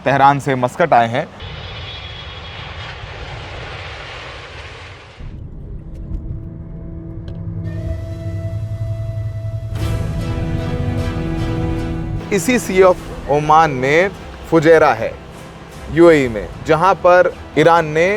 Tehran से Muscat आए हैं। इसी सी ऑफ ओमान में फुजैरा है, यूएई में, जहां पर ईरान ने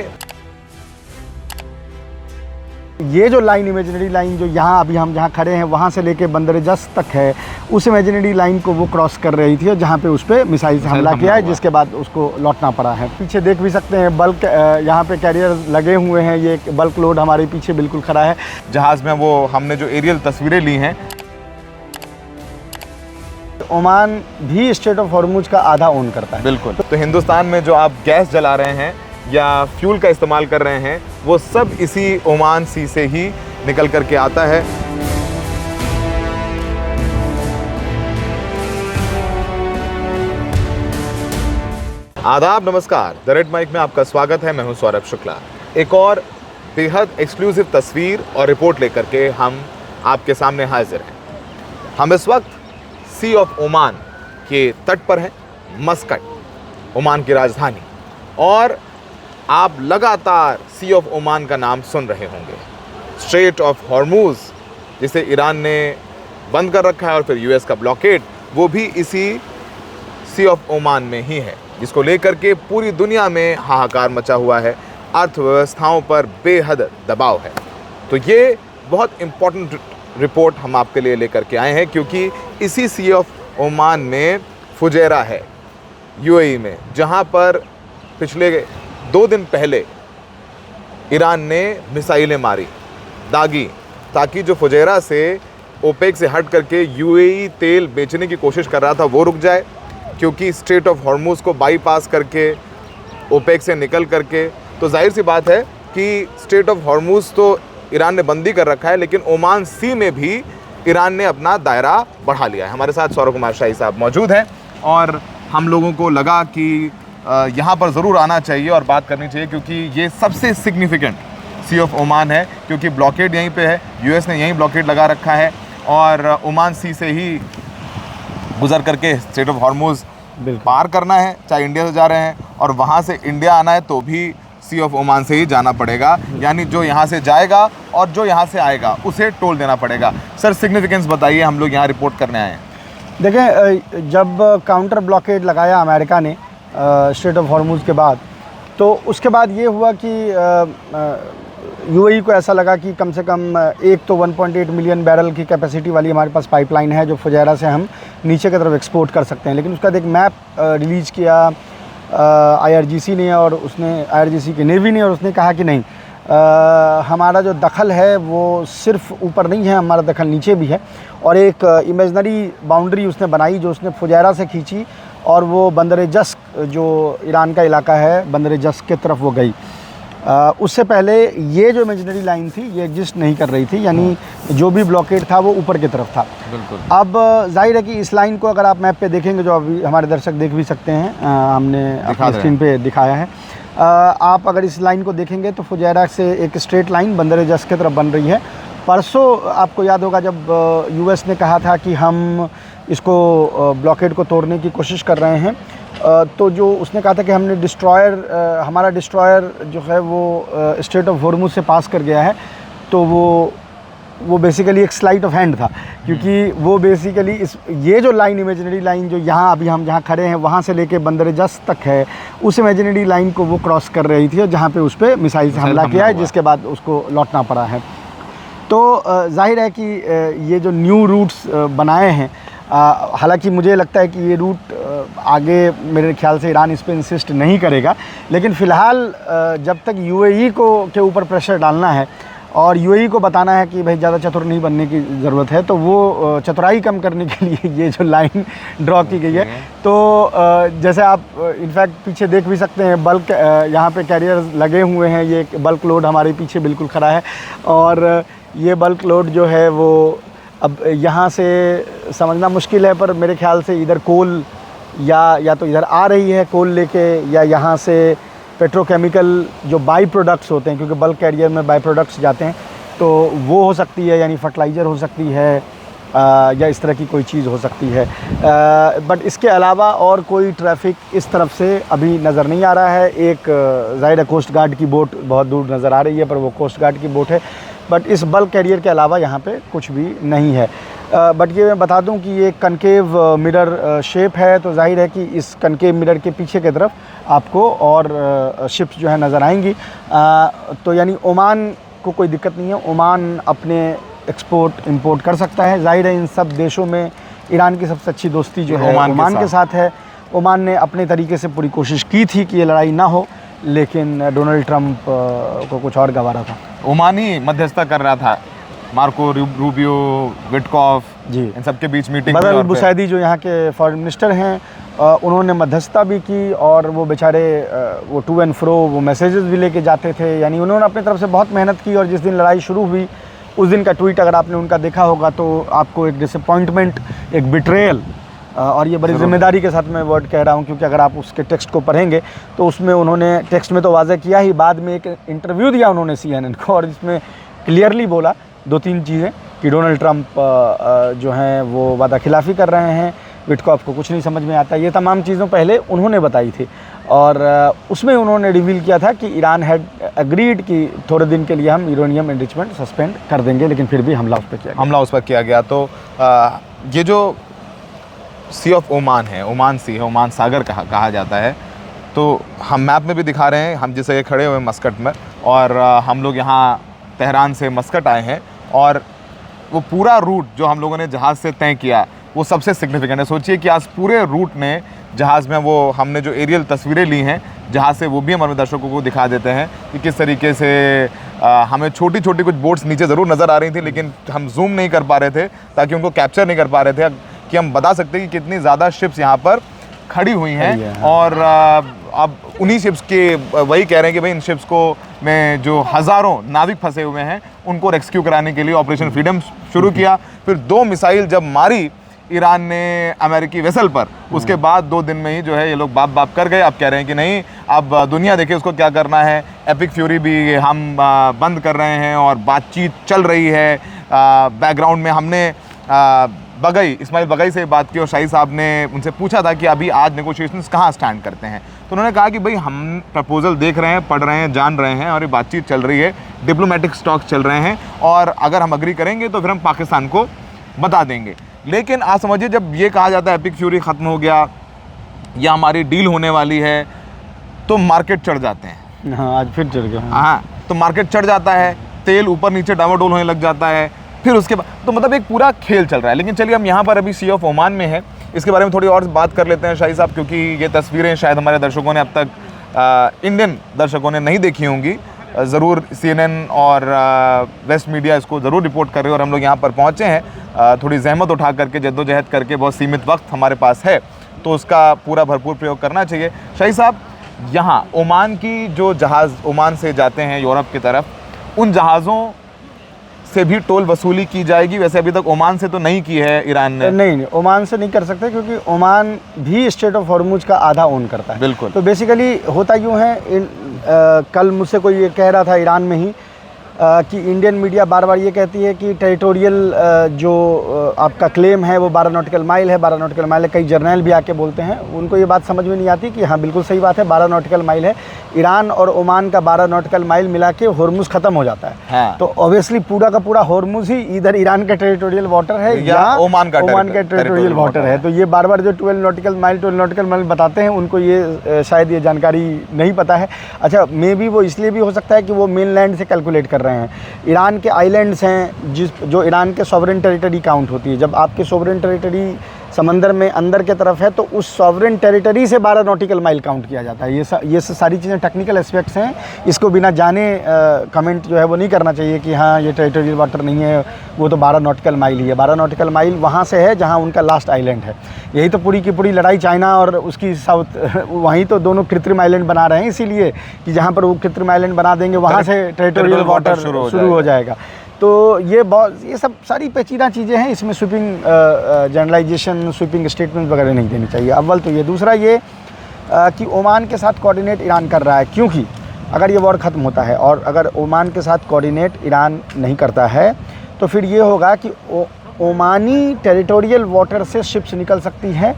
ये जो लाइन, इमेजिनरी लाइन जो यहाँ अभी हम जहाँ खड़े हैं वहाँ से लेके बंदर जस तक है, उस इमेजिनरी लाइन को वो क्रॉस कर रही थी और जहाँ पे उस पर मिसाइल से हमला किया है, जिसके बाद उसको लौटना पड़ा है। पीछे देख भी सकते हैं बल्क यहाँ पे कैरियर लगे हुए हैं, ये बल्क लोड हमारे पीछे बिल्कुल खड़ा है जहाज़ में। वो हमने जो एरियल तस्वीरें ली हैं, ओमान भी स्ट्रेट ऑफ हॉर्मुज का आधा ओन करता है। बिल्कुल। तो हिंदुस्तान में जो आप गैस जला रहे हैं या फ्यूल का इस्तेमाल कर रहे हैं, वो सब इसी ओमान सी से ही निकल करके आता है। आदाब, नमस्कार। द रेड माइक में आपका स्वागत है। मैं हूं सौरभ शुक्ला। एक और बेहद एक्सक्लूसिव तस्वीर और रिपोर्ट लेकर के हम आपके सामने हाजिर हैं। हम इस वक्त सी ऑफ ओमान के तट पर हैं, मस्कट, ओमान की राजधानी। और आप लगातार सी ऑफ ओमान का नाम सुन रहे होंगे। स्ट्रेट ऑफ हॉर्मुज, जिसे ईरान ने बंद कर रखा है, और फिर यूएस का ब्लॉकेड, वो भी इसी सी ऑफ ओमान में ही है, जिसको लेकर के पूरी दुनिया में हाहाकार मचा हुआ है। अर्थव्यवस्थाओं पर बेहद दबाव है। तो ये बहुत इम्पोर्टेंट रिपोर्ट हम आपके लिए लेकर के आए हैं, क्योंकि इसी सी ऑफ ओमान में फुजैरा है, यूएई में, जहां पर पिछले 2 दिन पहले ईरान ने मिसाइलें मारी, दागी, ताकि जो फुजैरा से ओपेक से हट करके यूएई तेल बेचने की कोशिश कर रहा था वो रुक जाए, क्योंकि स्ट्रेट ऑफ हॉर्मुज को बाईपास करके ओपेक से निकल करके, तो जाहिर सी बात है कि स्ट्रेट ऑफ हॉर्मुज तो ईरान ने बंदी कर रखा है, लेकिन ओमान सी में भी ईरान ने अपना दायरा बढ़ा लिया है। हमारे साथ सौरभ कुमार शाही साहब मौजूद हैं, और हम लोगों को लगा कि यहाँ पर ज़रूर आना चाहिए और बात करनी चाहिए, क्योंकि ये सबसे सिग्निफिकेंट सी ऑफ ओमान है, क्योंकि ब्लॉकेड यहीं पे है, यूएस ने यहीं ब्लॉकेड लगा रखा है, और ओमान सी से ही गुजर करके स्ट्रेट ऑफ हॉर्मुज पार करना है, चाहे इंडिया से जा रहे हैं, और वहाँ से इंडिया आना है तो भी सी ऑफ ओमान से ही जाना पड़ेगा। यानी जो यहाँ से जाएगा और जो यहाँ से आएगा उसे टोल देना पड़ेगा। सर, सिग्निफिकेंस बताइए, हम लोग यहाँ रिपोर्ट करने आए हैं। देखें, जब काउंटर ब्लॉकेड लगाया अमेरिका ने स्ट्रेट ऑफ हॉर्मुज के बाद, तो उसके बाद ये हुआ कि यूएई को ऐसा लगा कि कम से कम एक तो 1.8 मिलियन बैरल की कैपेसिटी वाली हमारे पास पाइपलाइन है, जो फुजैरा से हम नीचे की तरफ एक्सपोर्ट कर सकते हैं। लेकिन उसका एक मैप रिलीज़ किया आईआरजीसी ने, और उसने आईआरजीसी की नेवी ने, और उसने कहा कि नहीं, हमारा जो दखल है वो सिर्फ ऊपर नहीं है, हमारा दखल नीचे भी है। और एक इमेजनरी बाउंड्री उसने बनाई, जो उसने फुजैरा से खींची, और वो बंदर जस्क, जो ईरान का इलाका है, बंदर जस्क के तरफ वो गई। उससे पहले ये जो इमेजिनरी लाइन थी ये एग्जिस्ट नहीं कर रही थी, यानी जो भी ब्लॉकेड था वो ऊपर की तरफ था। बिल्कुल। अब जाहिर है कि इस लाइन को अगर आप मैप पे देखेंगे, जो अभी हमारे दर्शक देख भी सकते हैं, हमने अपनी स्क्रीन पे दिखाया है, आप अगर इस लाइन को देखेंगे तो फुजैरा से एक स्ट्रेट लाइन बंदर जस्क की तरफ बन रही है। परसों आपको याद होगा जब यूएस ने कहा था कि हम इसको ब्लॉकेड को तोड़ने की कोशिश कर रहे हैं, तो जो उसने कहा था कि हमने डिस्ट्रॉयर, हमारा डिस्ट्रॉयर जो है वो स्ट्रेट ऑफ हॉर्मुज से पास कर गया है, तो वो बेसिकली एक स्लाइट ऑफ हैंड था, क्योंकि वो बेसिकली ये जो लाइन, इमेजिनरी लाइन जो यहाँ अभी हम जहाँ खड़े हैं वहाँ से लेके बंदर जस तक है, उस इमेजिनरी लाइन को वो क्रॉस कर रही थी, और जहाँ पे उस पर मिसाइल से हमला किया है, जिसके बाद उसको लौटना पड़ा है। तो जाहिर है कि ये जो न्यू रूट्स बनाए हैं, हालांकि मुझे लगता है कि ये रूट आगे मेरे ख्याल से ईरान इस पर इंसिस्ट नहीं करेगा, लेकिन फ़िलहाल जब तक यूएई के ऊपर प्रेशर डालना है और यूएई को बताना है कि भाई ज़्यादा चतुर नहीं बनने की ज़रूरत है, तो वो चतुराई कम करने के लिए ये जो लाइन ड्रॉ की गई है। तो जैसे आप इनफैक्ट पीछे देख भी सकते हैं, बल्क यहाँ पे कैरियर लगे हुए हैं, ये बल्क लोड हमारे पीछे बिल्कुल खड़ा है, और ये बल्क लोड जो है वो अब यहाँ से समझना मुश्किल है, पर मेरे ख्याल से इधर कोल या तो इधर आ रही है कोल लेके, या यहाँ से पेट्रोकेमिकल जो बाई प्रोडक्ट्स होते हैं, क्योंकि बल्क कैरियर में बाई प्रोडक्ट्स जाते हैं, तो वो हो सकती है, यानी फर्टिलाइज़र हो सकती है, या इस तरह की कोई चीज़ हो सकती है। बट इसके अलावा और कोई ट्रैफिक इस तरफ से अभी नज़र नहीं आ रहा है। एक ज़ाहिर है कोस्ट गार्ड की बोट बहुत दूर नज़र आ रही है, पर वो कोस्ट गार्ड की बोट है। बट इस बल्क कैरियर के अलावा यहाँ पे कुछ भी नहीं है। बट ये मैं बता दूं कि ये कनकेव मिरर शेप है, तो जाहिर है कि इस कनकेव मिरर के पीछे की तरफ आपको और शिप्स जो है नज़र आएंगी। तो यानी ओमान को कोई दिक्कत नहीं है, ओमान अपने एक्सपोर्ट इंपोर्ट कर सकता है। जाहिर है इन सब देशों में ईरान की सबसे अच्छी दोस्ती जो है ओमान के साथ है। ओमान ने अपने तरीके से पूरी कोशिश की थी कि ये लड़ाई ना हो, लेकिन डोनाल्ड ट्रंप को कुछ और गवारा था। ओमान ही मध्यस्थता कर रहा था, मार्को रूबियो, विटकॉफ जी, इन सब के बीच मीटिंग। बदल बुसैदी जो यहाँ के फॉरेन मिनिस्टर हैं, उन्होंने मध्यस्थता भी की, और वो बेचारे वो टू एंड फ्रो वो मैसेजेस भी लेके जाते थे। यानी उन्होंने अपनी तरफ से बहुत मेहनत की, और जिस दिन लड़ाई शुरू हुई उस दिन का ट्वीट अगर आपने उनका देखा होगा तो आपको एक डिसअपॉइंटमेंट, एक बिट्रेयल, और ये बड़ी जिम्मेदारी के साथ मैं वर्ड कह रहा हूँ, क्योंकि अगर आप उसके टेक्स्ट को पढ़ेंगे तो उसमें उन्होंने टेक्स्ट में तो वाज़ह किया ही, बाद में एक इंटरव्यू दिया उन्होंने CNN को, और इसमें क्लियरली बोला 2-3 चीज़ें कि डोनाल्ड ट्रंप जो हैं वो वादा खिलाफ़ी कर रहे हैं, विटकॉफ को कुछ नहीं समझ में आता। ये तमाम चीज़ों पहले उन्होंने बताई थी, और उसमें उन्होंने रिवील किया था कि ईरान हैड अग्रीड कि थोड़े दिन के लिए हम यूरेनियम एनरिचमेंट सस्पेंड कर देंगे, लेकिन फिर भी हमला उस पर किया गया। तो ये जो सी ऑफ ओमान है, ओमान सी है, ओमान सागर कहा जाता है। तो हम मैप में भी दिखा रहे हैं, हम जिस जगह खड़े हुए हैं मस्कट में, और हम लोग यहाँ तेहरान से मस्कट आए हैं, और वो पूरा रूट जो हम लोगों ने जहाज़ से तय किया वो सबसे सिग्निफिकेंट है। सोचिए कि आज पूरे रूट ने जहाज़ में वो हमने जो एरियल तस्वीरें ली हैं जहाज़ से, वो भी हमारे दर्शकों को दिखा देते हैं कि किस तरीके से हमें छोटी छोटी कुछ बोट्स नीचे ज़रूर नज़र आ रही थी, लेकिन हम जूम नहीं कर पा रहे थे ताकि उनको कैप्चर नहीं कर पा रहे थे कि हम बता सकते हैं कि कितनी ज़्यादा शिप्स यहाँ पर खड़ी हुई हैं। और अब उन्हीं शिप्स के वही कह रहे हैं कि भाई इन शिप्स को में जो हज़ारों नाविक फंसे हुए हैं उनको रेस्क्यू कराने के लिए ऑपरेशन फ्रीडम शुरू किया। फिर 2 मिसाइल जब मारी ईरान ने अमेरिकी वेसल पर, उसके बाद 2 दिन में ही जो है ये लोग बाप कर गए। अब कह रहे हैं कि नहीं, अब दुनिया देखे उसको क्या करना है। एपिक फ्यूरी भी हम बंद कर रहे हैं और बातचीत चल रही है। बैकग्राउंड में हमने इस्माइल बगई से बात की, और शाही साहब ने उनसे पूछा था कि अभी आज नेगोशिएशंस कहाँ स्टैंड करते हैं। तो उन्होंने कहा कि भाई हम प्रपोजल देख रहे हैं, पढ़ रहे हैं, जान रहे हैं, और ये बातचीत चल रही है, डिप्लोमेटिक स्टॉक्स चल रहे हैं, और अगर हम अग्री करेंगे तो फिर हम पाकिस्तान को बता देंगे। लेकिन आप समझिए, जब ये कहा जाता है एपिक फ्यूरी ख़त्म हो गया या हमारी डील होने वाली है, तो मार्केट चढ़ जाते हैं। हाँ, आज फिर चढ़ गया। हाँ, तो मार्केट चढ़ जाता है, तेल ऊपर नीचे डावाडोल होने लग जाता है, फिर उसके बाद तो मतलब एक पूरा खेल चल रहा है। लेकिन चलिए, हम यहाँ पर अभी सी ऑफ ओमान में है, इसके बारे में थोड़ी और बात कर लेते हैं शाही साहब, क्योंकि ये तस्वीरें शायद हमारे दर्शकों ने अब तक इंडियन दर्शकों ने नहीं देखी होंगी। ज़रूर CNN और वेस्ट मीडिया इसको ज़रूर रिपोर्ट कर रहे हैं, और हम लोग यहाँ पर पहुँचे हैं थोड़ी जहमत उठा करके, जद्दोजहद करके। बहुत सीमित वक्त हमारे पास है, तो उसका पूरा भरपूर प्रयोग करना चाहिए। शाही साहब, यहाँ ओमान की जो जहाज़ ओमान से जाते हैं यूरोप की तरफ, उन जहाज़ों से भी टोल वसूली की जाएगी? वैसे अभी तक ओमान से तो नहीं की है ईरान ने। नहीं, ओमान से नहीं कर सकते, क्योंकि ओमान भी स्टेट ऑफ हॉर्मुज का आधा ओन करता है। बिल्कुल। तो बेसिकली होता यूँ है, कल मुझसे कोई ये कह रहा था ईरान में ही कि इंडियन मीडिया बार बार ये कहती है कि टेरिटोरियल जो आपका क्लेम है वो 12 नॉटिकल माइल है, 12 नॉटिकल माइल है। कई जर्नल भी आके बोलते हैं, उनको ये बात समझ में नहीं आती कि हाँ बिल्कुल सही बात है, 12 नॉटिकल माइल है। ईरान और ओमान का 12 नॉटिकल माइल मिला के होर्मुज ख़त्म हो जाता है। हाँ। तो ऑब्वियसली पूरा का पूरा होर्मुज ही इधर ईरान का टेरिटोरियल वाटर है या ओमान का टेरिटोरियल वाटर है। तो ये बार बार जो 12 नॉटिकल माइल बताते हैं, उनको ये शायद ये जानकारी नहीं पता है। अच्छा, मे बी वो इसलिए भी हो सकता है कि वो मेनलैंड से कैलकुलेट कर रहे हैं। ईरान के आइलैंड्स हैं जो ईरान के सॉवरेन टेरिटरी काउंट होती है। जब आपके सॉवरेन टेरिटरी समंदर में अंदर के तरफ है, तो उस सॉवरेन टेरिटरी से 12 नॉटिकल माइल काउंट किया जाता है। ये सारी चीज़ें टेक्निकल एस्पेक्ट्स हैं, इसको बिना जाने कमेंट जो है वो नहीं करना चाहिए कि हाँ ये टेरिटोरियल वाटर नहीं है, वो तो 12 नॉटिकल माइल ही है। 12 नॉटिकल माइल वहाँ से है जहाँ उनका लास्ट आइलैंड है। यही तो पूरी की पूरी लड़ाई चाइना और उसकी साउथ वहीं तो दोनों कृत्रिम आइलैंड बना रहे हैं, इसीलिए कि जहाँ पर वो कृत्रिम आइलैंड बना देंगे वहाँ से टेरिटोरियल वाटर शुरू हो जाएगा। तो ये सब सारी पेचीदा चीज़ें हैं, इसमें स्वीपिंग जनरलाइजेशन, स्वीपिंग स्टेटमेंट वगैरह नहीं देनी चाहिए। अव्वल तो ये, दूसरा ये कि ओमान के साथ कोऑर्डिनेट ईरान कर रहा है, क्योंकि अगर ये वॉर ख़त्म होता है और अगर ओमान के साथ कोऑर्डिनेट ईरान नहीं करता है, तो फिर ये होगा कि ओमानी टेरिटोरियल वाटर से शिप्स निकल सकती है,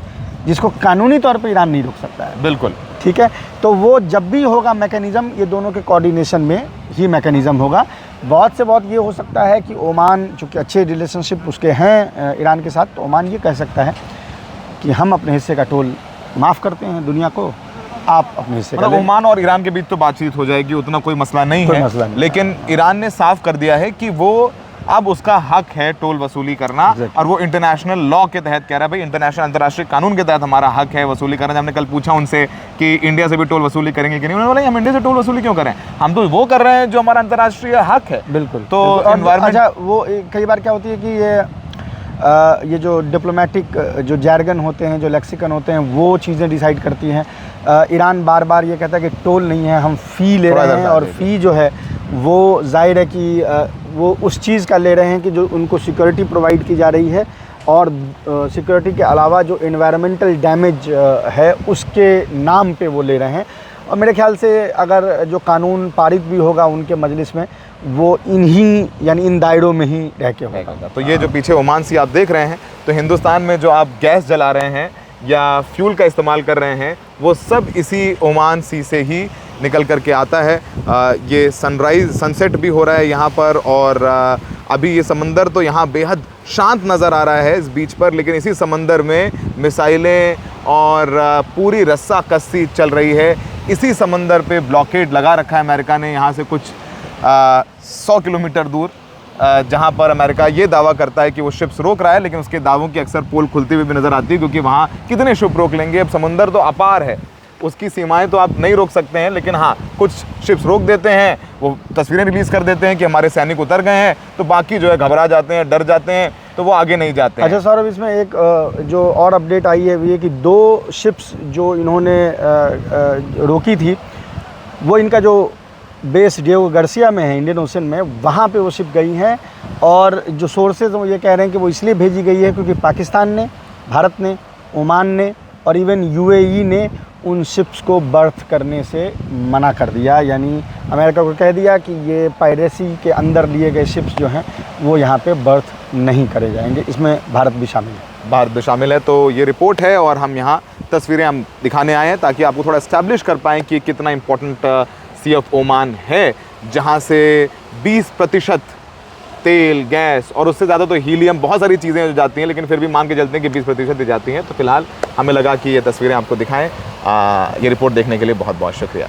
जिसको कानूनी तौर पे ईरान नहीं रोक सकता है। बिल्कुल, ठीक है। तो वो जब भी होगा मैकेनिज़्म, ये दोनों के कोऑर्डिनेशन में ही मैकेनिज़्म होगा। बहुत से बहुत ये हो सकता है कि ओमान, चूँकि अच्छे रिलेशनशिप उसके हैं ईरान के साथ, तो ओमान ये कह सकता है कि हम अपने हिस्से का टोल माफ़ करते हैं दुनिया को, आप अपने हिस्से का मतलब ओमान और ईरान के बीच तो बातचीत हो जाएगी, उतना कोई मसला नहीं कोई है। मसला नहीं। लेकिन ईरान ने साफ कर दिया है कि वो अब उसका हक है टोल वसूली करना। Exactly. और वो इंटरनेशनल लॉ के तहत कह रहा है, भाई इंटरनेशनल अंतर्राष्ट्रीय कानून के तहत हमारा हक है वसूली करना। हमने कल पूछा उनसे कि इंडिया से भी टोल वसूली करेंगे कि नहीं, उन्होंने बोला हम इंडिया से टोल वसूली क्यों करें, हम तो वो कर रहे हैं जो हमारा अंतर्राष्ट्रीय हक है। बिल्कुल। तो एनवायरमेंट, अच्छा, वो कई बार क्या होती है कि ये जो डिप्लोमेटिक जो जार्गन होते हैं, जो लेक्सिकन होते हैं, वो चीज़ें डिसाइड करती हैं। ईरान बार बार ये कहता है कि टोल नहीं है, हम फ़ी ले रहे हैं, और फ़ी जो है वो जाहिर है कि वो उस चीज़ का ले रहे हैं कि जो उनको सिक्योरिटी प्रोवाइड की जा रही है, और सिक्योरिटी के अलावा जो एनवायरमेंटल डैमेज है उसके नाम पे वो ले रहे हैं। और मेरे ख्याल से अगर जो कानून पारित भी होगा उनके मजलिस में, वो इन्हीं यानी इन दायरों में ही रह के होगा। तो ये जो पीछे ओमान सी आप देख रहे हैं, तो हिंदुस्तान में जो आप गैस जला रहे हैं या फ्यूल का इस्तेमाल कर रहे हैं, वो सब इसी ओमान सी से ही निकल कर के आता है। ये सनसेट भी हो रहा है यहाँ पर, और अभी ये समंदर तो यहाँ बेहद शांत नज़र आ रहा है इस बीच पर, लेकिन इसी समंदर में मिसाइलें और पूरी रस्साकसी चल रही है। इसी समंदर पे ब्लॉकेड लगा रखा है अमेरिका ने, यहाँ से कुछ 100 किलोमीटर दूर, जहाँ पर अमेरिका ये दावा करता है कि वो शिप्स रोक रहा है, लेकिन उसके दावों की अक्सर पोल खुलती हुई भी नज़र आती है, क्योंकि वहाँ कितने शिप रोक लेंगे। अब समुंदर तो अपार है, उसकी सीमाएं तो आप नहीं रोक सकते हैं, लेकिन हाँ कुछ शिप्स रोक देते हैं, वो तस्वीरें रिलीज़ कर देते हैं कि हमारे सैनिक उतर गए हैं, तो बाकी जो है घबरा जाते हैं, डर जाते हैं, तो वो आगे नहीं जाते हैं। अच्छा सौरभ, इसमें एक जो और अपडेट आई है वो ये कि 2 शिप्स जो इन्होंने रोकी थी, वो इनका जो बेस डिएगो गार्सिया में है, इंडियन ओशन में, वहाँ पे वो शिप गई हैं। और जो सोर्सेज वो ये कह रहे हैं कि वो इसलिए भेजी गई है क्योंकि पाकिस्तान ने, भारत ने, ओमान ने और इवन यूएई ने उन शिप्स को बर्थ करने से मना कर दिया। यानी अमेरिका को कह दिया कि ये पायरेसी के अंदर लिए गए शिप्स जो हैं वो यहाँ पे बर्थ नहीं करे जाएंगे। इसमें भारत भी शामिल है। भारत भी शामिल है। तो ये रिपोर्ट है और हम यहाँ तस्वीरें हम दिखाने आए हैं ताकि आपको थोड़ा इस्टेब्लिश कर पाएँ कि कितना इम्पोर्टेंट सी ऑफ ओमान है, जहाँ से 20% तेल, गैस और उससे ज़्यादा तो हीलियम, बहुत सारी चीज़ें जो जाती हैं, लेकिन फिर भी मान के चलते हैं कि 20% ही जाती हैं। तो फिलहाल हमें लगा कि ये तस्वीरें आपको दिखाएं। ये रिपोर्ट देखने के लिए बहुत बहुत शुक्रिया।